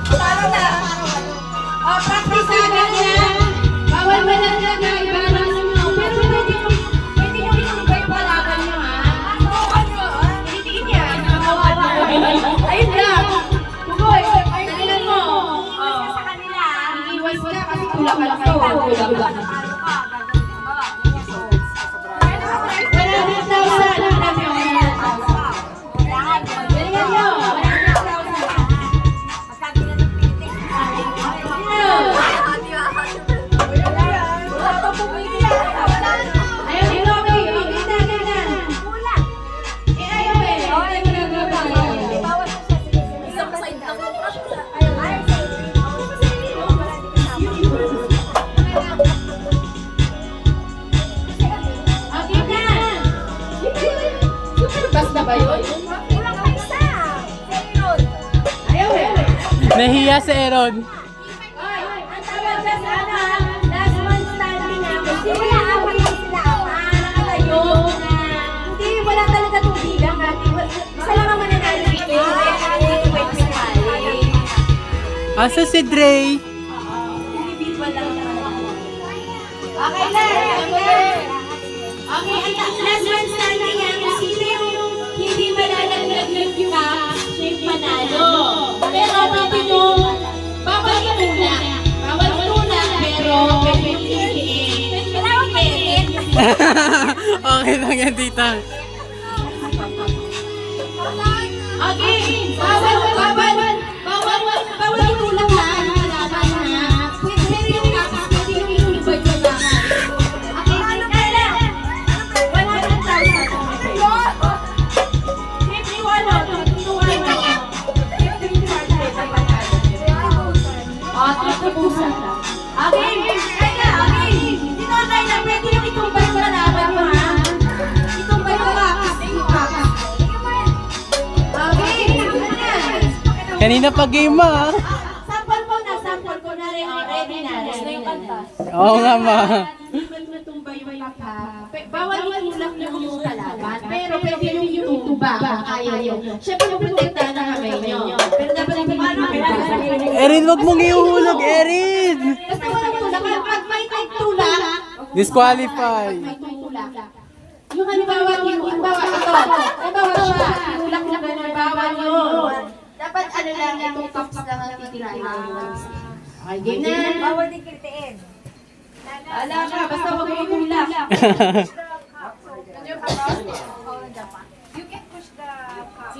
Tara na. O, practice na ganyan. Bawal malaglag na ibalas nyo. Pero pwede nyo inuba yung balagan nyo, ha? Tinitingin yan. Ayun lang. Tugoy. Dalilan mo. Iiwas ka kasi kulang ka lang to. Kulang ka. 100,000. Ang dami yung 100,000. Dalilan nyo. 100,000. Nahiya si Aaron. Ang tawag sa sana, last one standing na. Kasi wala awal lang sila. Nakatayo na. Hindi, wala talaga tubigan. Isa lang ang mananalo dito. Asa si Dre? Individual lang naman. Okay na. Okay, last one standing na. Kasi yung hindi malalaglag yung shape manalo. Pero pwede nyo, bawal itulak. Bawal itulak, pero pwede piliin. Okay lang yan, tita. Okay, bawal itulak ha. Kalaban ha. Pwede yung kakak, pwede yung inubay ko lang. Okay, kaya 100,000. 51. Okay, dito tayo na pwede yung itumbay ko na laban mo ha. Itumbay ko ka. Okay, Kanina pa game mo, ha? sample ko na rin. Ready na. Oo nga, ma. Matumbay yung papa. Bawal itulak lang yung kalaban. Pero pwede yung itutuba kung kaya nyo. Siyempre, protektahan na kamay nyo. Pero dapat yung Erin, wag mong iuhulog, Erin! basta walang tulak. Pag may tulak, Disqualify. may tulak. Yung halimbawa, halimbawa siya, tulak na gano'n, bawal yun. Dapat ano lang, itong cups lang ang titirahin. Okay, game na. Bawal din kritiin. Ala ka, basta wag mo itulak. You can push the cup.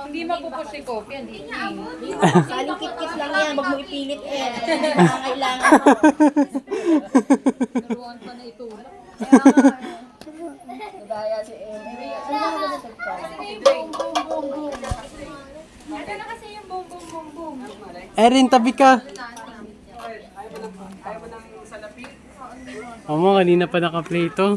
Hindi mapupush si Kopi, hindi. Kalikit-kit lang yan, wag mo ipilit eh. Kailangan. Naruan pa na itulak. Kaya si Emery. Ano na ba ito? Ito na kasi yung boom boom boom boom. Erin, tabi ka. Oo, kanina pa naka-play to.